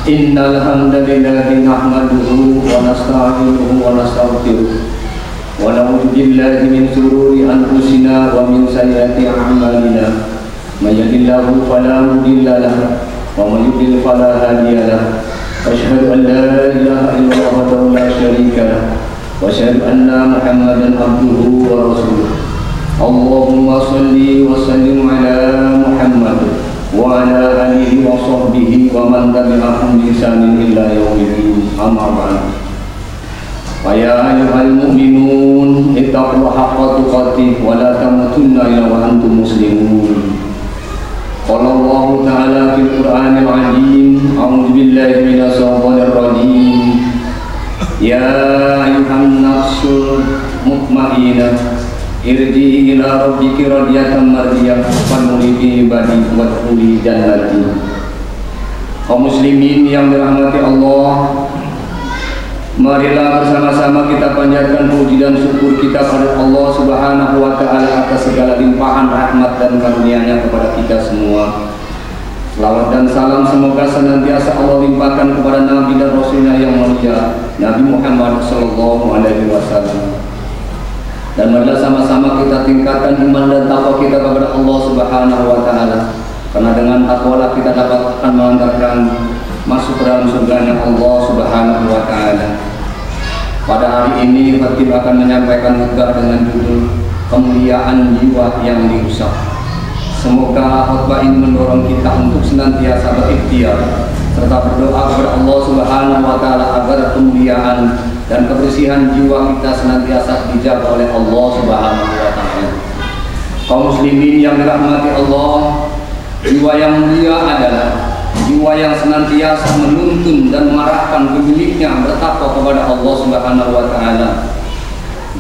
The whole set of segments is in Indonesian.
Innal hamdalillahi nahmaduhu wa nasta'inuhu wa nastaghfiruh wa na'udzu billahi min shururi anfusina wa min sayyiati a'malina. May yahdihillahu fala mudilla lahu wa may yudlil fala hadiya lahu. Asyhadu an la ilaha illallah wahdahu la syarika lahu wa asyhadu anna Muhammadan abduhu wa rasuluh. Allahumma shalli wa sallim ala Muhammad wa ala alihi wa sahbihi wa man tabi'ahum bi ihsanin ila yaumil amma ba'd. Fa ya ayyuhal mu'minun ittaqullaha haqqa tuqatih wa la tamutunna illa wa antum muslimun. Qala Allah ta'ala fil Qur'anil 'azim, a'udzu billahi minasy syaithanir rajim. Ya ayyuhan nafsul mutmainnah irji'i ila rabbiki radiyatan mardiyah fadkhuli fi ibadi wadkhuli jannati. Kaum muslimin yang dirahmati Allah, marilah bersama-sama kita panjatkan puji dan syukur kita pada Allah Subhanahu wa taala atas segala limpahan rahmat dan karunia-Nya kepada kita semua. Selawat dan salam semoga senantiasa Allah limpahkan kepada Nabi dan Rasulnya yang mulia, Nabi Muhammad sallallahu alaihi wasallam. Dan marilah sama-sama kita tingkatkan iman dan takwa kita kepada Allah Subhanahu wa taala. Karena dengan takwa kita dapat akan mengantarkan masuk ke dalam surganya Allah Subhanahu wa taala. Pada hari ini Khatib akan menyampaikan khutbah dengan judul kemuliaan jiwa yang dirusak. Semoga khutbah ini mendorong kita untuk senantiasa berikhtiar serta berdoa kepada Allah Subhanahu wa taala agar kemuliaan dan kebersihan jiwa kita senantiasa dijaga oleh Allah Subhanahu wa taala. Kaum muslimin yang dirahmati Allah, jiwa yang mulia adalah jiwa yang senantiasa menuntun dan mengarahkan pemiliknya bertakwa kepada Allah Subhanahu wa taala.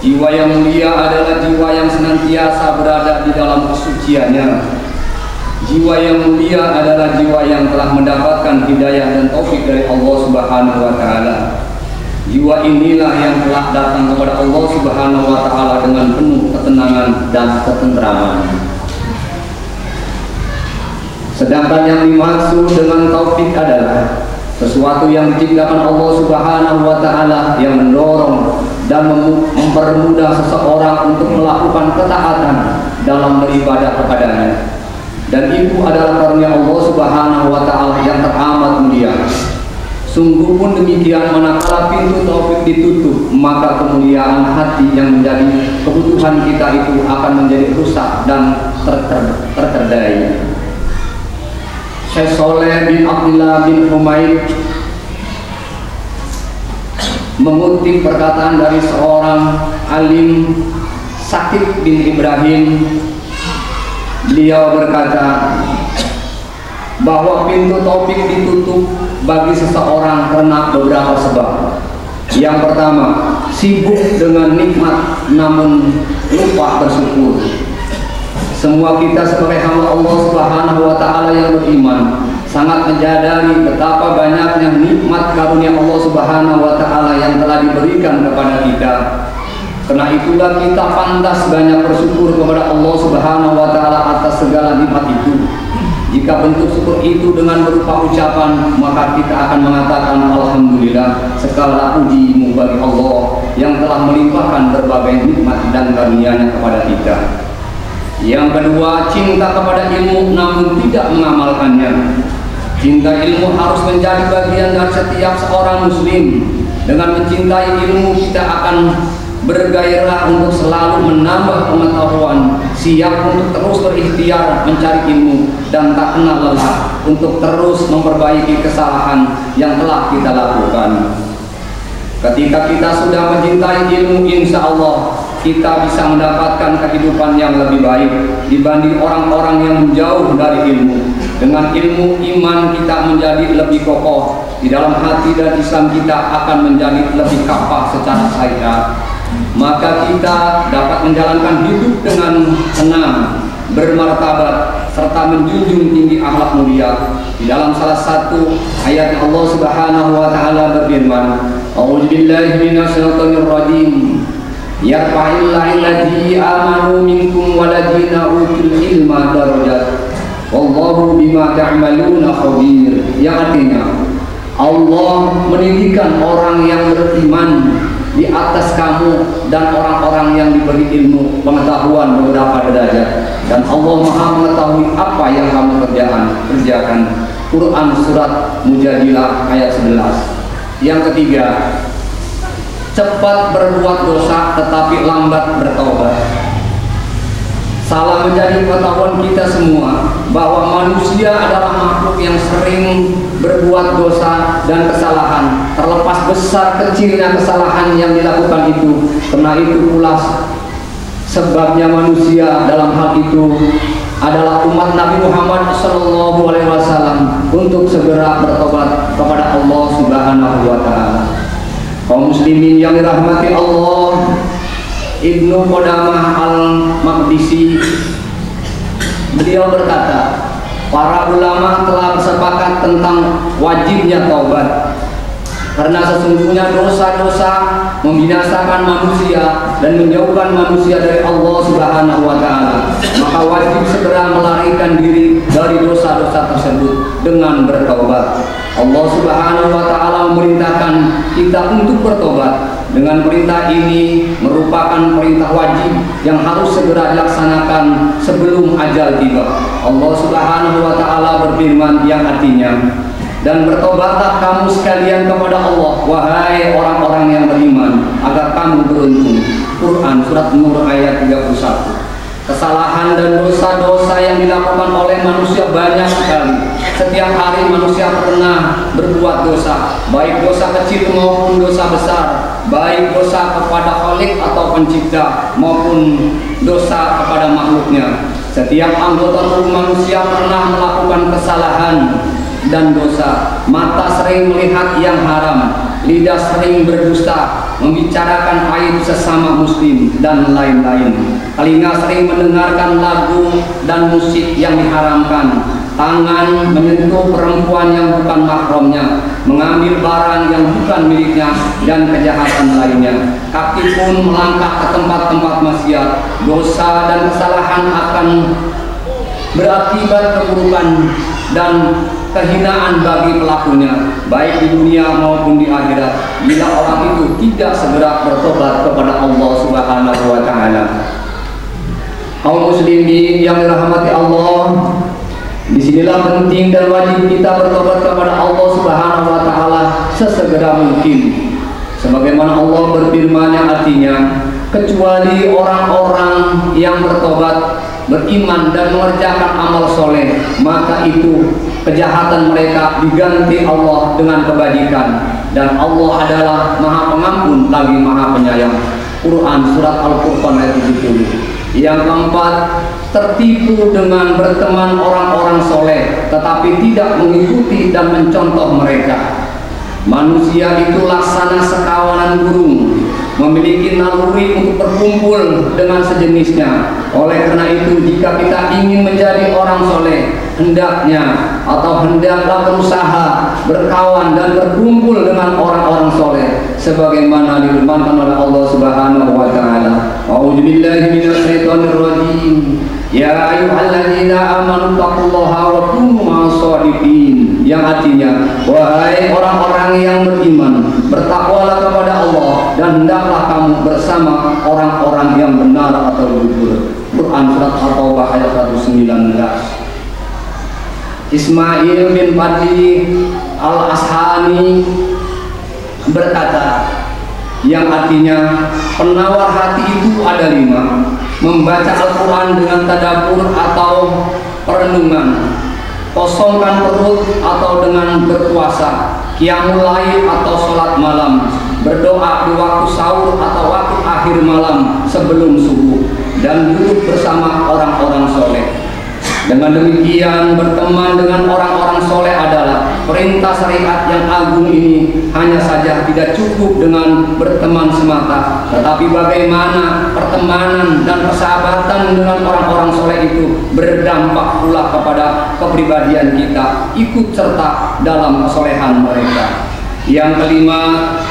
Jiwa yang mulia adalah jiwa yang senantiasa berada di dalam kesuciannya. Jiwa yang mulia adalah jiwa yang telah mendapatkan hidayah dan taufik dari Allah Subhanahu wa taala. Jiwa inilah yang telah datang kepada Allah Subhanahu wa taala dengan penuh ketenangan dan ketenteraman. Sedangkan yang dimaksud dengan taufik adalah sesuatu yang diciptakan Allah Subhanahu wa taala yang mendorong dan mempermudah seseorang untuk melakukan ketaatan dalam beribadah kepadanya. Dan itu adalah karunia Allah Subhanahu wa taala yang teramat mulia. Sungguh pun demikian, manakala pintu taufik ditutup, maka kemuliaan hati yang menjadi kebutuhan kita itu akan menjadi rusak dan terterdai. Syekh Saleh bin Abdullah bin Humaid mengutip perkataan dari seorang alim, Sakib bin Ibrahim. Beliau berkata bahwa pintu taufik ditutup bagi seseorang karena beberapa sebab. Yang pertama, sibuk dengan nikmat namun lupa bersyukur. Semua kita sebagai hamba Allah Subhanahu wa taala yang beriman sangat menyadari betapa banyaknya nikmat karunia Allah Subhanahu wa taala yang telah diberikan kepada kita. Karena itulah kita pantas banyak bersyukur kepada Allah Subhanahu wa taala atas segala nikmat itu. Jika bentuk syukur itu dengan berupa ucapan, maka kita akan mengatakan alhamdulillah, segala puji bagi Allah yang telah melimpahkan berbagai nikmat dan karunia-Nya kepada kita. Yang kedua, cinta kepada ilmu namun tidak mengamalkannya. Cinta ilmu harus menjadi bagian dari setiap seorang muslim. Dengan mencintai ilmu, kita akan bergairah untuk selalu menambah pengetahuan, siap untuk terus berikhtiar mencari ilmu, dan tak kenal lelah untuk terus memperbaiki kesalahan yang telah kita lakukan. Ketika kita sudah mencintai ilmu, insya Allah kita bisa mendapatkan kehidupan yang lebih baik dibanding orang-orang yang jauh dari ilmu. Dengan ilmu, iman kita menjadi lebih kokoh di dalam hati dan Islam kita akan menjadi lebih kapal secara syariat. Maka kita dapat menjalankan hidup dengan tenang, bermartabat, serta menjunjung tinggi akhlak mulia. Di dalam salah satu ayat Allah Subhanahu wa taala berfirman, "A'udzu billahi minasyaitonir rajim. Yarfa'illahu alladziina amanu minkum walladziina utul ilma darajat. Wallahu bima ta'maluna khabir." Yang artinya, Allah meninggikan orang yang beriman di atas kamu dan orang-orang yang diberi ilmu pengetahuan beberapa derajat, dan Allah Maha mengetahui apa yang kamu kerjakan. Quran surat Mujadilah ayat 11. Yang ketiga, cepat berbuat dosa tetapi lambat bertobat. Salah menjadi pengetahuan kita semua bahwa manusia adalah makhluk yang sering berbuat dosa dan kesalahan, terlepas besar kecilnya kesalahan yang dilakukan itu. Karena itu pula sebabnya manusia dalam hal itu adalah umat Nabi Muhammad SAW untuk segera bertobat kepada Allah Subhanahu wa Ta'ala. Kaum muslimin yang dirahmati Allah, Ibnu Qudamah al-Maqdisi beliau berkata, para ulama telah bersepakat tentang wajibnya taubat, karena sesungguhnya dosa-dosa membinasakan manusia dan menjauhkan manusia dari Allah Subhanahu wa Ta'ala. Maka wajib segera melarikan diri dari dosa-dosa tersebut dengan bertaubat. Allah Subhanahu wa Ta'ala memerintahkan kita untuk bertobat. Dengan perintah ini merupakan perintah wajib yang harus segera dilaksanakan sebelum ajal tiba. Allah Subhanahu wa Ta'ala berfirman yang artinya, dan bertobatlah kamu sekalian kepada Allah, wahai orang-orang yang beriman, agar kamu beruntung. Quran surat Nur ayat 31. Kesalahan dan dosa-dosa yang dilakukan oleh manusia banyak sekali. Setiap hari manusia pernah berbuat dosa, baik dosa kecil maupun dosa besar, baik dosa kepada Khalik atau pencipta maupun dosa kepada makhluknya. Setiap anggota tubuh manusia pernah melakukan kesalahan dan dosa. Mata sering melihat yang haram, lidah sering berdusta, membicarakan aib sesama muslim, dan lain-lain. Telinga sering mendengarkan lagu dan musik yang diharamkan. Tangan menyentuh perempuan yang bukan mahramnya, mengambil barang yang bukan miliknya, dan kejahatan lainnya. Kaki pun melangkah ke tempat-tempat maksiat. Dosa dan kesalahan akan berakibat keburukan dan kehinaan bagi pelakunya, baik di dunia maupun di akhirat, bila orang itu tidak segera bertobat kepada Allah Subhanahu wa Ta'ala. Kaum muslimin yang dirahmati Allah, disinilah penting dan wajib kita bertobat kepada Allah Subhanahu wa Ta'ala sesegera mungkin. Sebagaimana Allah berfirman yang artinya, kecuali orang-orang yang bertobat, beriman dan mengerjakan amal soleh, maka itu kejahatan mereka diganti Allah dengan kebajikan, dan Allah adalah Maha Pengampun lagi Maha Penyayang. Quran surat Al-Furqan ayat 70. Yang keempat, tertipu dengan berteman orang-orang soleh tetapi tidak mengikuti dan mencontoh mereka. Manusia itu laksana sekawanan burung, memiliki naluri untuk berkumpul dengan sejenisnya. Oleh karena itu, jika kita ingin menjadi orang soleh, hendaklah berusaha berkawan dan berkumpul dengan orang-orang soleh, sebagaimana difirmankan oleh Allah Subhanahu wa Ta'ala. A'udzubillahi minasyaitonir rajim. Ya ayyuhalladzina amanu taqullaha wa kunu ma'as-shadiqin. Yang artinya, wahai orang-orang yang beriman, bertakwalah kepada Allah dan hendaklah kamu bersama orang-orang yang benar atau jujur. Quran surat At-Taubah ayat 119. Ismail bin Fadli al-Ashani berkata, yang artinya penawar hati itu ada 5: membaca Al-Quran dengan tadabbur atau perenungan, kosongkan perut atau dengan berpuasa, qiyamul lail atau sholat malam, berdoa di waktu sahur atau waktu akhir malam sebelum subuh, dan duduk bersama orang-orang soleh. Dengan demikian, berteman dengan orang-orang soleh adalah perintah syariat yang agung ini. Hanya saja tidak cukup dengan berteman semata, tetapi bagaimana pertemanan dan persahabatan dengan orang-orang soleh itu berdampak pula kepada kepribadian kita, ikut serta dalam kesolehan mereka. Yang kelima,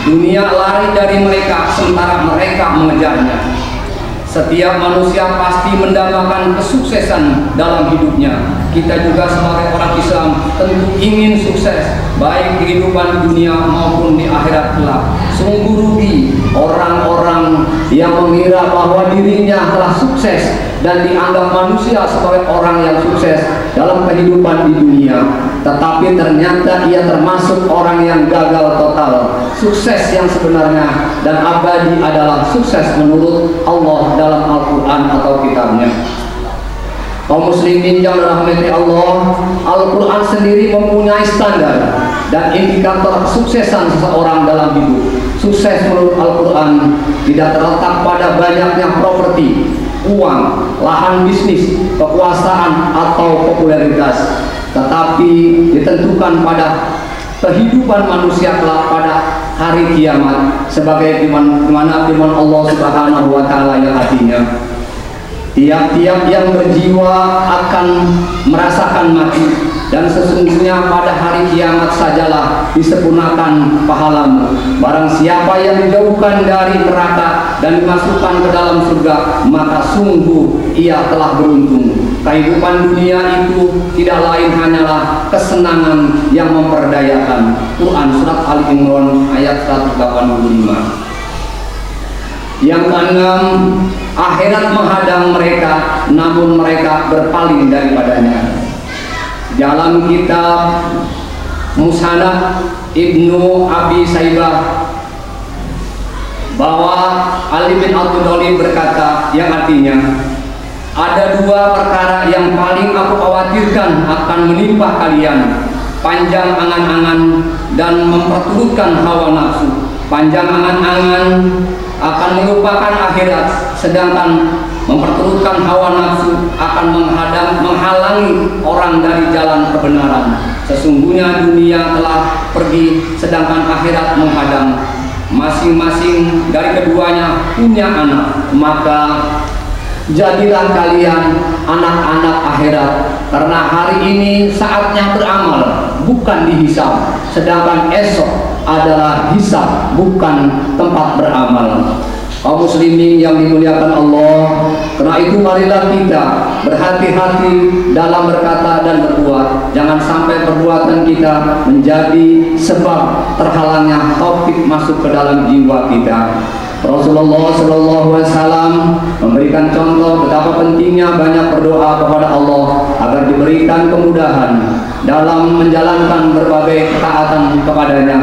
dunia lari dari mereka sementara mereka mengejarnya. Setiap manusia pasti mendambakan kesuksesan dalam hidupnya, kita juga sebagai orang Islam tentu ingin sukses baik kehidupan dunia maupun di akhirat kelak. Sungguh rugi orang-orang yang mengira bahwa dirinya telah sukses dan dianggap manusia sebagai orang yang sukses dalam kehidupan di dunia, tetapi ternyata ia termasuk orang yang gagal total. Sukses yang sebenarnya dan abadi adalah sukses menurut Allah dalam Al-Quran atau kitabnya. Kaum muslimin yang dirahmati Allah, Al-Quran sendiri mempunyai standar dan indikator kesuksesan seseorang dalam hidup. Sukses menurut Al-Quran tidak terletak pada banyaknya properti, uang, lahan bisnis, kekuasaan atau popularitas, tetapi ditentukan pada kehidupan manusia kelak pada hari kiamat, sebagai firman Allah Subhanahu wa taala yang artinya tiap-tiap yang berjiwa akan merasakan mati, dan sesungguhnya pada hari kiamat sajalah disempurnakan pahalamu. Barang siapa yang dijauhkan dari neraka dan dimasukkan ke dalam surga, maka sungguh ia telah beruntung. Kehidupan dunia itu tidak lain hanyalah kesenangan yang memperdayakan. Quran Surat Ali Imran ayat 185. Yang keenam, akhirat menghadang mereka, namun mereka berpaling daripadanya. Dalam kitab Musnad Ibnu Abi Saibah bahwa Ali bin Abi Thalib berkata, yang artinya, ada dua perkara yang paling aku khawatirkan akan menimpa kalian: panjang angan-angan dan memperturutkan hawa nafsu. Panjang angan-angan akan melupakan akhirat, sedangkan memperturutkan hawa nafsu akan menghalangi orang dari jalan kebenaran. Sesungguhnya dunia telah pergi, sedangkan akhirat menghadang. Masing-masing dari keduanya punya anak, maka jadilah kalian anak-anak akhirat, karena hari ini saatnya beramal, bukan dihisab, sedangkan esok adalah hisab, bukan tempat beramal. Kaum muslimin yang dimuliakan Allah, karena itu marilah kita berhati-hati dalam berkata dan berbuat. Jangan sampai perbuatan kita menjadi sebab terhalangnya taufik masuk ke dalam jiwa kita. Rasulullah SAW memberikan contoh betapa pentingnya banyak berdoa kepada Allah agar diberikan kemudahan dalam menjalankan berbagai ketaatan kepadanya,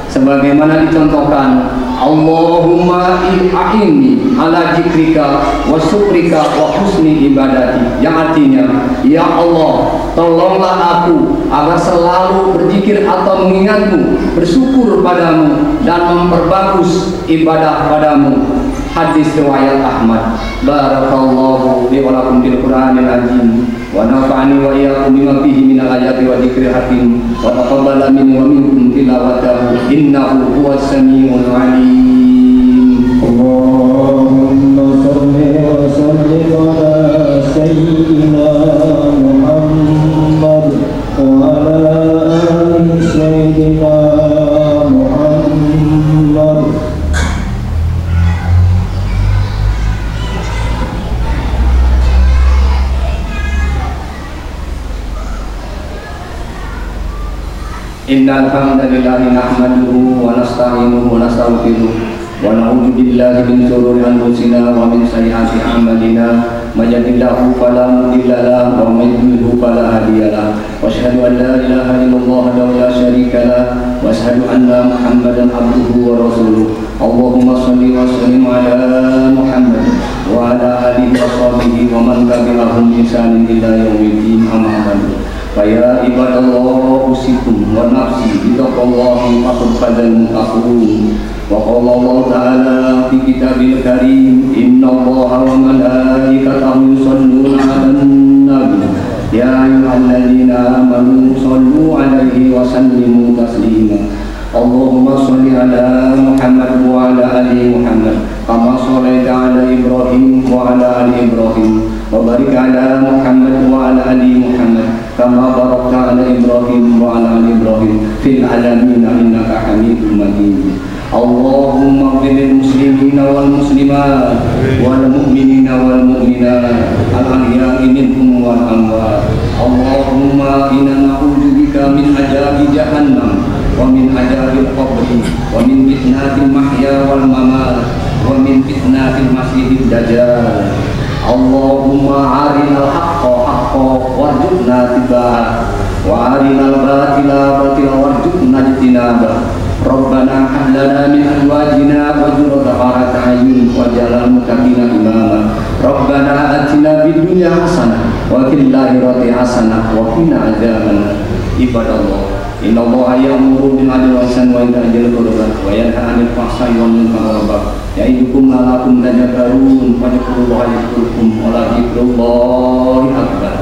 sebagaimana dicontohkan, Allahumma a'inni ala zikrika wa syukrika wa husni ibadati, yang artinya, ya Allah, tolonglah aku agar selalu berzikir atau mengingatmu, bersyukur padamu, dan memperbagus ibadah padamu. Hadis riwayat Ahmad. Barakallahu li wa lakum bil Qur'anil azim wa nafa'ani wa iyyakum bima fihi minal ayati wa dzikril hakim wa taqabbala minni wa minkum tilawatahu innahu huwas samiul alim. Allahumma shalli wa sallim ala sayyidina Muhammad wa ala ali sayyidina Muhammad. Innal hamdalillahi nahmaduhu wa nasta'inuhu wa nastaghfiruh wa na'udzu billahi min shururi anfusina wa min sayyiati a'malina. May yahdihillahu fala mudilla lahu wa may yudlil fala hadiya lahu. Wa asyhadu an la ilaha illallah wahdahu la syarika lahu wa asyhadu anna Muhammadan abduhu wa rasuluh. Allahumma shalli wa sallim ala Muhammad wa ala alihi wa sahbihi wa man tabi'ahum bi ihsanin ila yaumil amma ba'du. Faya ibadallah usikum wa nafsi bitaqwallahi faqad muttaqun. Wa qala Allah ta'ala fi kitabil karim, innallaha wa malaikatahu yusholluna 'alan nabi ya ayyuhalladzina amanu shallu 'alaihi wa sallimu taslima. Allahumma shalli ala Muhammad wa ala ali Muhammad kama shallaita ala Ibrahim wa ala ali Ibrahim wa barik ala Muhammad wa ala ali Muhammad kama barakta ala Ibrahim wa ala ali Ibrahim fil alamin innaka Hamidum Majid. Allahumma ighfir lil muslimina wal muslimat wal mu'minina wal mu'minat al الأحياء منهم والأموات اللهم إنا نعوذ بك من عذاب جهنم ومن عذاب القبر ومن فتنة المحيا والممات ومن فتنة المسيح الدجال اللهم أرنا الحق حقا وارزقنا اتباعه وأرنا الباطل باطلا وارزقنا اجتنابه ربنا هب لنا من أزواجنا وذريتنا قرة أعين واجعلنا للمتقين إماما ربنا آتنا في الدنيا حسنة وفي الآخرة حسنة وقنا عذاب النار عباد الله إن الله يأمر بالعدل والإحسان وإيتاء ذي القربى وينهى عن الفحشاء والمنكر والبغي يعظكم لعلكم تذكرون فاذكروا الله يذكركم ولذكر الله أكبر